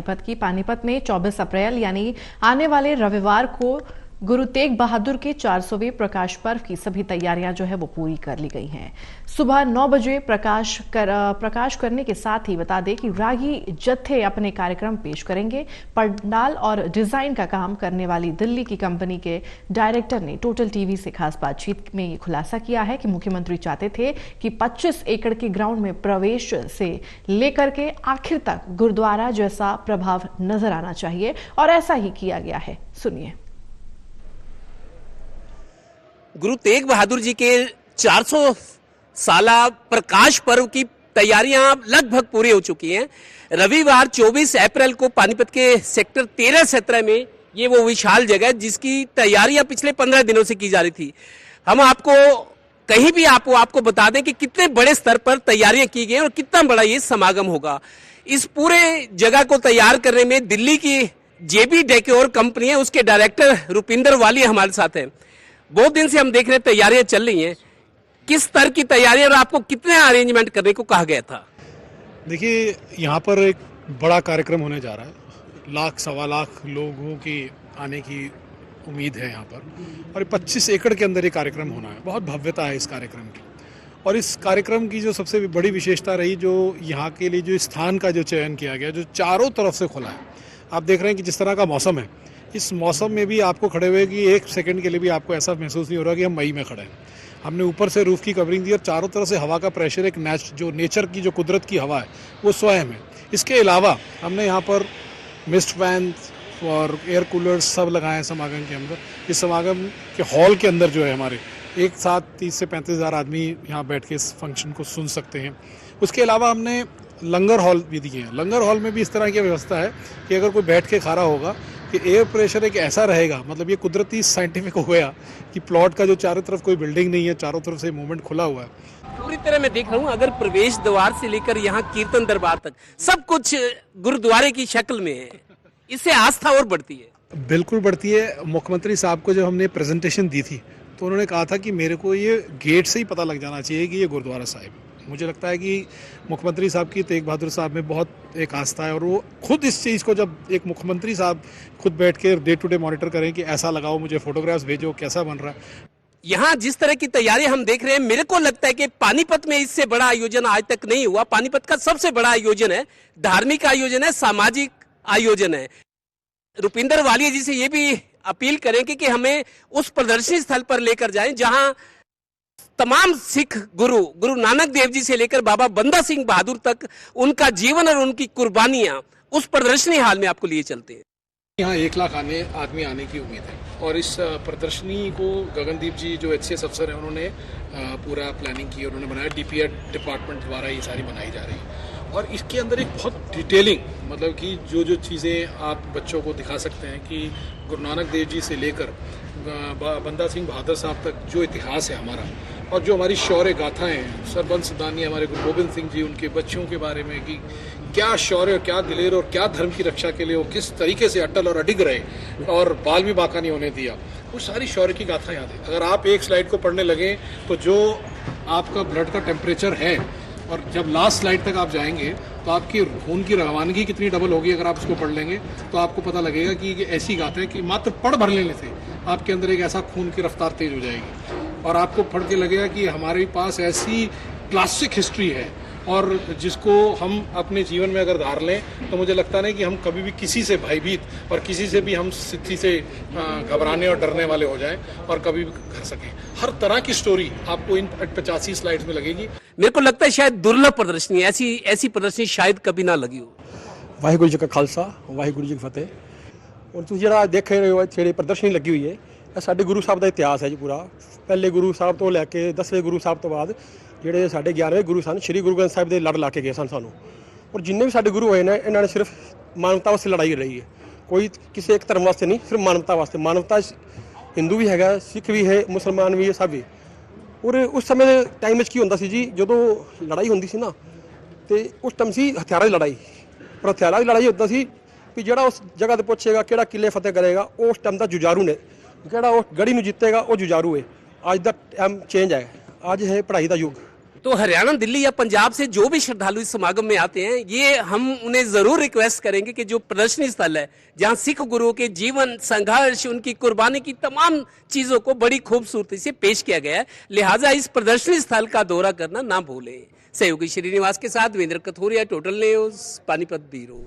पानीपत की। पानीपत में 24 अप्रैल यानी आने वाले रविवार को गुरु तेग बहादुर के 400वें प्रकाश पर्व की सभी तैयारियां जो है वो पूरी कर ली गई हैं। सुबह 9 बजे प्रकाश करने के साथ ही बता दें कि रागी जत्थे अपने कार्यक्रम पेश करेंगे। पंडाल और डिजाइन का काम करने वाली दिल्ली की कंपनी के डायरेक्टर ने टोटल टीवी से खास बातचीत में ये खुलासा किया है कि मुख्यमंत्री चाहते थे कि 25 एकड़ के ग्राउंड में प्रवेश से लेकर के आखिर तक गुरुद्वारा जैसा प्रभाव नजर आना चाहिए और ऐसा ही किया गया है। सुनिए। गुरु तेग बहादुर जी के 400 साला प्रकाश पर्व की तैयारियां लगभग पूरी हो चुकी हैं। रविवार 24 अप्रैल को पानीपत के सेक्टर 13-17 में ये वो विशाल जगह जिसकी तैयारियां पिछले 15 दिनों से की जा रही थी। हम आपको कहीं भी आपको बता दें कि कितने बड़े स्तर पर तैयारियां की गई और कितना बड़ा ये समागम होगा। इस पूरे जगह को तैयार करने में दिल्ली की जेबी डेकोर कंपनी है, उसके डायरेक्टर रुपिंदर वाली हमारे साथ हैं। बहुत दिन से हम देख रहे हैं तैयारियां चल रही हैं। किस स्तर की तैयारियां और आपको कितने अरेंजमेंट करने को कहा गया था? देखिए, यहाँ पर एक बड़ा कार्यक्रम होने जा रहा है। 1 सवा लाख लोगों की आने की उम्मीद है यहाँ पर, और 25 एकड़ के अंदर ये कार्यक्रम होना है। बहुत भव्यता है इस कार्यक्रम की। और इस कार्यक्रम की जो सबसे बड़ी विशेषता रही, जो यहाँ के लिए जो स्थान का जो चयन किया गया, जो चारों तरफ से खुला है। आप देख रहे हैं कि जिस तरह का मौसम है, इस मौसम में भी आपको खड़े हुए कि 1 सेकंड के लिए भी आपको ऐसा महसूस नहीं हो रहा कि हम मई में खड़े हैं। हमने ऊपर से रूफ की कवरिंग दी और चारों तरफ से हवा का प्रेशर, एक जो नेचर की जो कुदरत की हवा है वो स्वयं है। इसके अलावा हमने यहाँ पर मिस्ट फैन और एयर कूलर्स सब लगाए हैं समागम के अंदर। इस समागम के हॉल के अंदर जो है हमारे एक साथ 30 से 35 हज़ार आदमी यहाँ बैठ के इस फंक्शन को सुन सकते हैं। उसके अलावा हमने लंगर हॉल भी दिए हैं। लंगर हॉल में भी इस तरह की व्यवस्था है कि अगर कोई बैठ के खा रहा होगा कि एयर प्रेशर एक ऐसा रहेगा, मतलब ये कुदरती साइंटिफिक हो गया कि प्लॉट का जो चारों तरफ कोई बिल्डिंग नहीं है, चारों तरफ से मूवमेंट खुला हुआ है। पूरी तरह मैं देख रहा हूँ, अगर प्रवेश द्वार से लेकर यहाँ कीर्तन दरबार तक सब कुछ गुरुद्वारे की शक्ल में है, इससे आस्था और बढ़ती है। बिल्कुल बढ़ती है। मुख्यमंत्री साहब को जब हमने प्रेजेंटेशन दी थी तो उन्होंने कहा था कि मेरे को ये गेट से ही पता लग जाना चाहिए कि ये गुरुद्वारा साहिब। मुझे लगता है कि मुख्यमंत्री साहब की तेग बहादुर साहब में बहुत एक आस्था है, और वो खुद इस चीज़ को, जब एक मुख्यमंत्री साहब खुद बैठ के डे टू डे मॉनिटर करें कि ऐसा लगाओ, मुझे फोटोग्राफ्स भेजो, कैसा बन रहा है। यहाँ जिस तरह की तैयारी हम देख रहे हैं, मेरे को लगता है कि पानीपत में इससे बड़ा आयोजन आज तक नहीं हुआ। पानीपत का सबसे बड़ा आयोजन है, धार्मिक आयोजन है, सामाजिक आयोजन है। रुपिंदर वालिया जी से ये भी अपील करेंगे कि हमें उस प्रदर्शनी स्थल पर लेकर जाएं जहां तमाम सिख गुरु नानक देव जी से लेकर बाबा बंदा सिंह बहादुर तक उनका जीवन और उनकी कुर्बानियां उस प्रदर्शनी हाल में आपको लिए चलते हैं। यहाँ 1 लाख आदमी आने की उम्मीद है, और इस प्रदर्शनी को गगनदीप जी जो HCS अफसर हैं उन्होंने पूरा प्लानिंग की, उन्होंने बनाया। DPR डिपार्टमेंट द्वारा ये सारी बनाई जा रही है, और इसके अंदर एक बहुत डिटेलिंग, मतलब कि जो चीज़ें आप बच्चों को दिखा सकते हैं कि गुरु नानक देव जी से लेकर बंदा सिंह बहादुर साहब तक जो इतिहास है हमारा, और जो हमारी शौर्य गाथाएं हैं, सरबंस दानी हमारे गुरु गोविंद सिंह जी, उनके बच्चों के बारे में कि क्या शौर्य और क्या दिलेर और क्या धर्म की रक्षा के लिए वो किस तरीके से अटल और अडिग रहे और बाल भी बाका नहीं होने दिया, वो सारी शौर्य की गाथाएं याद है। अगर आप एक स्लाइड को पढ़ने लगे तो जो आपका ब्लड का टेम्परेचर है, और जब लास्ट स्लाइड तक आप जाएंगे तो आपकी खून की रवानगी कितनी डबल होगी, अगर आप उसको पढ़ लेंगे तो आपको पता लगेगा कि ऐसी गाथाएं कि मात्र पढ़ भर लेने से आपके अंदर एक ऐसा खून की रफ्तार तेज हो जाएगी, और आपको पढ़ के लगेगा कि हमारे पास ऐसी क्लासिक हिस्ट्री है, और जिसको हम अपने जीवन में अगर धार लें तो मुझे लगता नहीं कि हम कभी भी किसी से भयभीत और किसी से भी हम स्थिति से घबराने और डरने वाले हो जाएं और कभी भी कर सकें। हर तरह की स्टोरी आपको इन 85 स्लाइड्स में लगेगी। मेरे को लगता है शायद दुर्लभ प्रदर्शनी, ऐसी प्रदर्शनी शायद कभी ना लगी हो। वाहिगुरु जी का खालसा, वाहिगुरु जी की फतेह। और तुम जरा देख रहे हो ਜਿਹੜੀ प्रदर्शनी लगी हुई है, ਇਹ ਸਾਡੇ ਗੁਰੂ ਸਾਹਿਬ ਦਾ ਇਤਿਹਾਸ ਹੈ ਜੀ ਪੂਰਾ। ਪਹਿਲੇ ਗੁਰੂ ਸਾਹਿਬ ਤੋਂ ਲੈ ਕੇ 10ਵੇਂ ਗੁਰੂ ਸਾਹਿਬ ਤੋਂ ਬਾਅਦ ਜਿਹੜੇ ਸਾਡੇ 11ਵੇਂ ਗੁਰੂ ਸਨ, ਸ਼੍ਰੀ ਗੁਰੂ ਗ੍ਰੰਥ ਸਾਹਿਬ ਦੇ ਲੜ ਲਾ ਕੇ ਗਏ ਸਨ ਸਾਨੂੰ। ਔਰ ਜਿੰਨੇ ਵੀ ਸਾਡੇ ਗੁਰੂ ਹੋਏ ਨੇ, ਇਹਨਾਂ ਨੇ ਸਿਰਫ ਮਾਨਵਤਾ ਵਾਸਤੇ ਲੜਾਈ ਰਹੀ ਹੈ, ਕੋਈ ਕਿਸੇ ਇੱਕ ਧਰਮ ਵਾਸਤੇ ਨਹੀਂ, ਸਿਰਫ ਮਾਨਵਤਾ ਵਾਸਤੇ। ਮਾਨਵਤਾ ਹਿੰਦੂ ਵੀ ਹੈਗਾ, ਸਿੱਖ ਵੀ ਹੈ, ਮੁਸਲਮਾਨ ਵੀ ਹੈ, ਸਭ ਵੀ। ਔਰ ਉਸ ਸਮੇਂ ਦੇ ਟਾਈਮ ਵਿੱਚ ਕੀ ਹੁੰਦਾ ਸੀ ਜੀ, ਜਦੋਂ ਲੜਾਈ ਹੁੰਦੀ ਸੀ ਨਾ, ਤੇ ਉਸ ਟਾਈਮ ਸੀ ਹਥਿਆਰਾਂ ਦੀ ਲੜਾਈ। ਪਰ ਹਥਿਆਰਾਂ ਦੀ ਲੜਾਈ ਹੁੰਦਾ ਸੀ ਵੀ ਜਿਹੜਾ ਉਸ ਜਗ੍ਹਾ ਤੇ ਪੁੱਛੇਗਾ ਕਿਹੜਾ ਕਿਲੇ ਫਤਿਹ ਕਰੇਗਾ, ਉਸ ਟਾਈਮ ਦਾ ਜੁਝਾਰੂ ਨੇ, ਜਿਹੜਾ ਉਹ ਗੜੀ ਨੂੰ ਜਿੱਤੇਗਾ ਉਹ ਜੁਝਾਰੂ ਹੈ। ਅੱਜ ਦਾ ਟਾਈਮ ਚੇਂਜ ਹੈ, ਅੱਜ ਹੈ ਪੜ੍ਹਾਈ ਦਾ ਯੁੱਗ। तो हरियाणा, दिल्ली या पंजाब से जो भी श्रद्धालु इस समागम में आते हैं, ये हम उन्हें जरूर रिक्वेस्ट करेंगे कि जो प्रदर्शनी स्थल है, जहां सिख गुरुओं के जीवन, संघर्ष, उनकी कुर्बानी की तमाम चीजों को बड़ी खूबसूरती से पेश किया गया है, लिहाजा इस प्रदर्शनी स्थल का दौरा करना ना भूलें। सहयोगी श्रीनिवास के साथ Devendra Kathoria, total news, Panipat bureau.